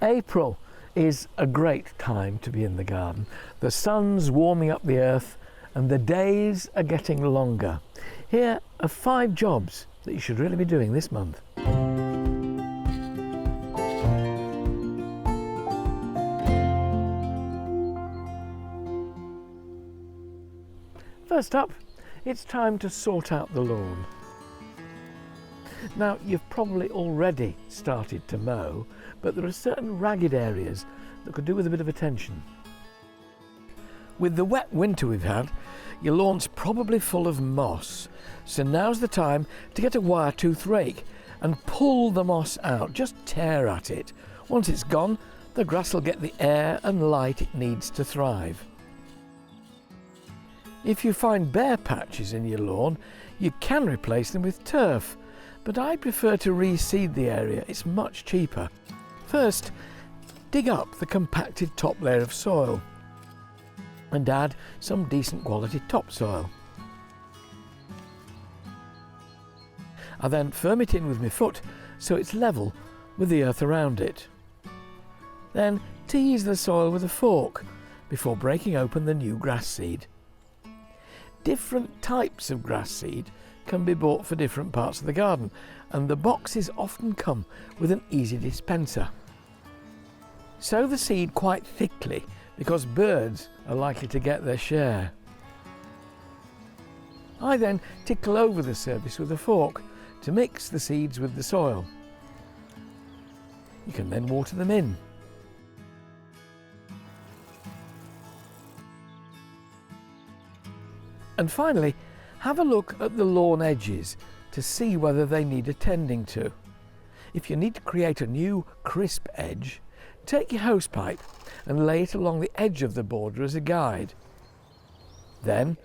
April is a great time to be in the garden. The sun's warming up the earth and the days are getting longer. Here are 5 jobs that you should really be doing this month. First up, it's time to sort out the lawn. Now, you've probably already started to mow, but there are certain ragged areas that could do with a bit of attention. With the wet winter we've had, your lawn's probably full of moss, so now's the time to get a wire tooth rake and pull the moss out. Just tear at it. Once it's gone, the grass will get the air and light it needs to thrive. If you find bare patches in your lawn, you can replace them with turf, but I prefer to reseed the area. It's much cheaper. First, dig up the compacted top layer of soil and add some decent quality topsoil. I then firm it in with my foot so it's level with the earth around it. Then tease the soil with a fork before breaking open the new grass seed. Different types of grass seed can be bought for different parts of the garden, and the boxes often come with an easy dispenser. Sow the seed quite thickly because birds are likely to get their share. I then tickle over the surface with a fork to mix the seeds with the soil. You can then water them in. And finally, have a look at the lawn edges to see whether they need attending to. If you need to create a new crisp edge, take your hosepipe and lay it along the edge of the border as a guide. Then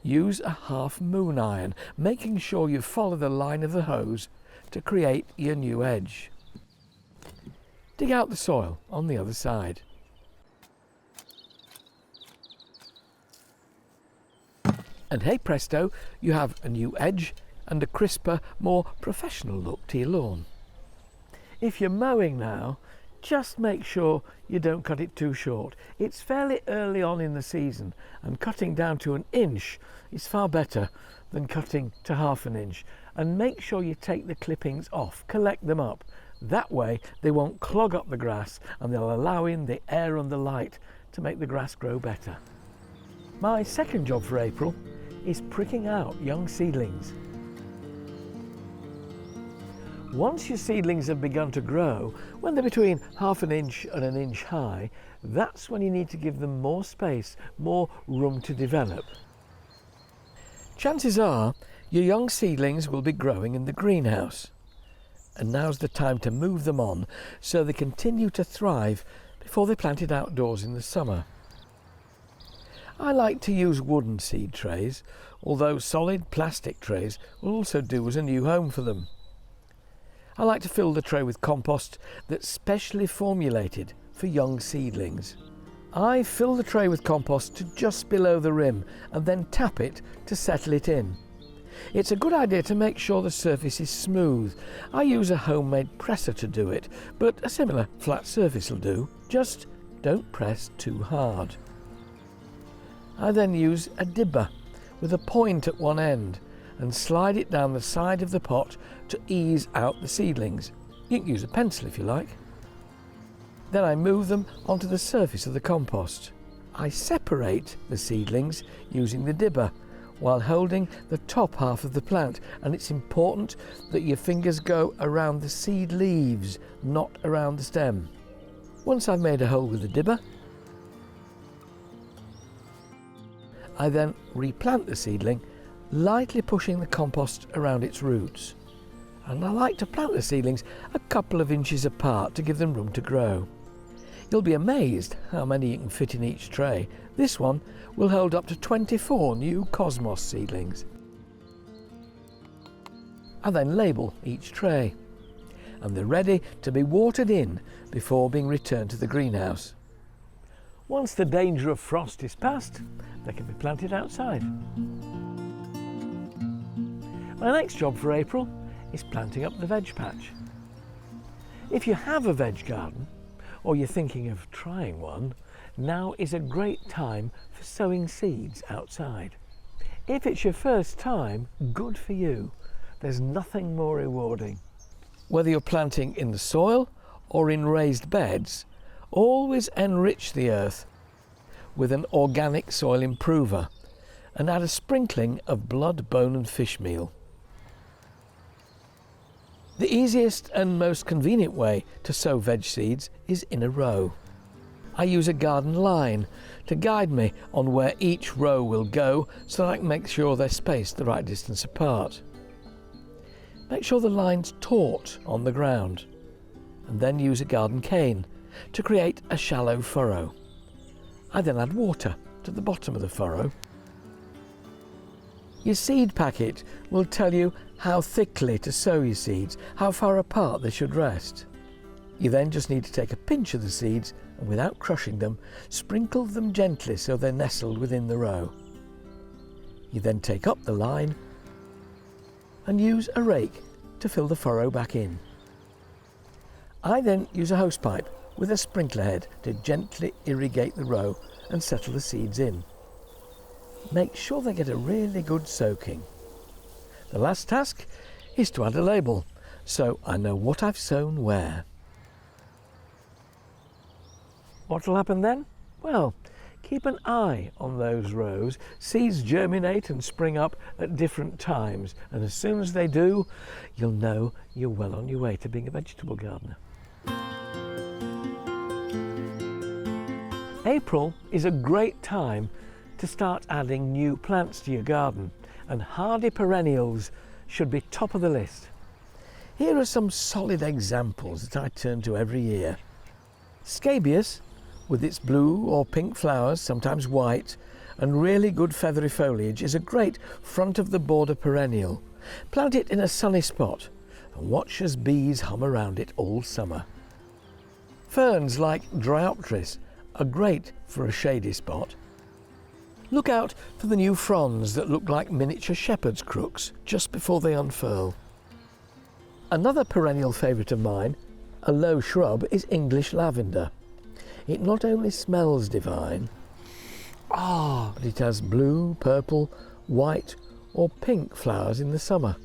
use a half moon iron, making sure you follow the line of the hose to create your new edge. Dig out the soil on the other side. And hey presto, you have a new edge and a crisper, more professional look to your lawn. If you're mowing now, just make sure you don't cut it too short. It's fairly early on in the season, and cutting down to 1 inch is far better than cutting to half an inch. And make sure you take the clippings off, collect them up. That way they won't clog up the grass and they'll allow in the air and the light to make the grass grow better. My second job for April is pricking out young seedlings. Once your seedlings have begun to grow, when they're between half an inch and 1 inch high, that's when you need to give them more space, more room to develop. Chances are your young seedlings will be growing in the greenhouse, and now's the time to move them on so they continue to thrive before they're planted outdoors in the summer. I like to use wooden seed trays, although solid plastic trays will also do as a new home for them. I like to fill the tray with compost that's specially formulated for young seedlings. I fill the tray with compost to just below the rim and then tap it to settle it in. It's a good idea to make sure the surface is smooth. I use a homemade presser to do it, but a similar flat surface will do. Just don't press too hard. I then use a dibber with a point at one end and slide it down the side of the pot to ease out the seedlings. You can use a pencil if you like. Then I move them onto the surface of the compost. I separate the seedlings using the dibber while holding the top half of the plant, and it's important that your fingers go around the seed leaves, not around the stem. Once I've made a hole with the dibber, I then replant the seedling, lightly pushing the compost around its roots. And I like to plant the seedlings a couple of inches apart to give them room to grow. You'll be amazed how many you can fit in each tray. This one will hold up to 24 new cosmos seedlings. I then label each tray, and they're ready to be watered in before being returned to the greenhouse. Once the danger of frost is past, they can be planted outside. My next job for April is planting up the veg patch. If you have a veg garden, or you're thinking of trying one, now is a great time for sowing seeds outside. If it's your first time, good for you. There's nothing more rewarding. Whether you're planting in the soil or in raised beds, always enrich the earth with an organic soil improver and add a sprinkling of blood, bone and fish meal. The easiest and most convenient way to sow veg seeds is in a row. I use a garden line to guide me on where each row will go so that I can make sure they're spaced the right distance apart. Make sure the line's taut on the ground, and then use a garden cane to create a shallow furrow. I then add water to the bottom of the furrow. Your seed packet will tell you how thickly to sow your seeds, how far apart they should rest. You then just need to take a pinch of the seeds and, without crushing them, sprinkle them gently so they're nestled within the row. You then take up the line and use a rake to fill the furrow back in. I then use a hosepipe with a sprinkler head to gently irrigate the row and settle the seeds in. Make sure they get a really good soaking. The last task is to add a label, so I know what I've sown where. What'll happen then? Well, keep an eye on those rows. Seeds germinate and spring up at different times, and as soon as they do, you'll know you're well on your way to being a vegetable gardener. April is a great time to start adding new plants to your garden, and hardy perennials should be top of the list. Here are some solid examples that I turn to every year. Scabious, with its blue or pink flowers, sometimes white, and really good feathery foliage, is a great front of the border perennial. Plant it in a sunny spot and watch as bees hum around it all summer. Ferns like Dryopteris are great for a shady spot. Look out for the new fronds that look like miniature shepherd's crooks just before they unfurl. Another perennial favourite of mine, a low shrub, is English lavender. It not only smells divine, but it has blue, purple, white or pink flowers in the summer.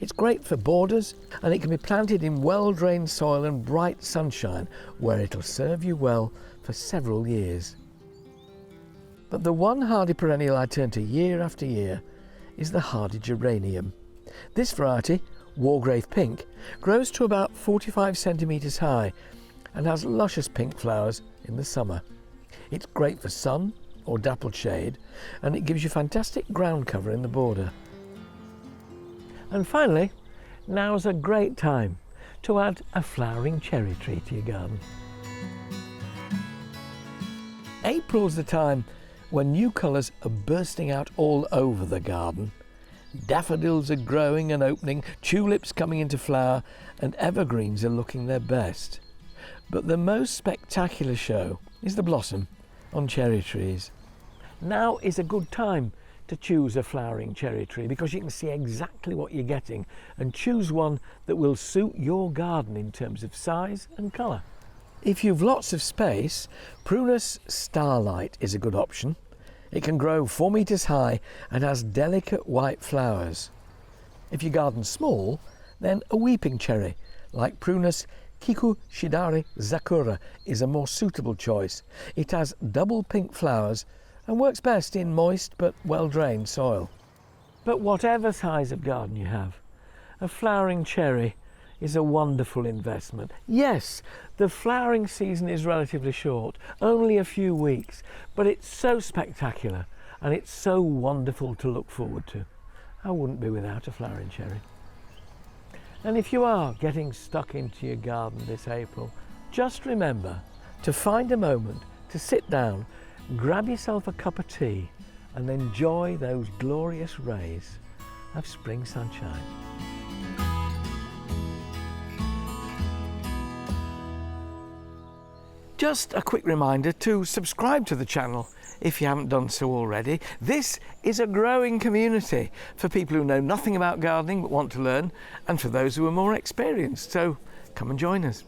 It's great for borders, and it can be planted in well-drained soil and bright sunshine where it'll serve you well for several years. But the one hardy perennial I turn to year after year is the hardy geranium. This variety, Wargrave Pink, grows to about 45 centimetres high and has luscious pink flowers in the summer. It's great for sun or dappled shade, and it gives you fantastic ground cover in the border. And finally, now's a great time to add a flowering cherry tree to your garden. April's the time when new colours are bursting out all over the garden. Daffodils are growing and opening, tulips coming into flower, and evergreens are looking their best. But the most spectacular show is the blossom on cherry trees. Now is a good time to choose a flowering cherry tree because you can see exactly what you're getting and choose one that will suit your garden in terms of size and colour. If you've lots of space, Prunus Starlight is a good option. It can grow 4 metres high and has delicate white flowers. If your garden's small, then a weeping cherry like Prunus Kikushidari Zakura is a more suitable choice. It has double pink flowers and works best in moist but well-drained soil. But whatever size of garden you have, a flowering cherry is a wonderful investment. Yes, the flowering season is relatively short, only a few weeks, but it's so spectacular and it's so wonderful to look forward to. I wouldn't be without a flowering cherry. And if you are getting stuck into your garden this April, just remember to find a moment to sit down, grab yourself a cup of tea and enjoy those glorious rays of spring sunshine. Just a quick reminder to subscribe to the channel if you haven't done so already. This is a growing community for people who know nothing about gardening but want to learn, and for those who are more experienced, so come and join us.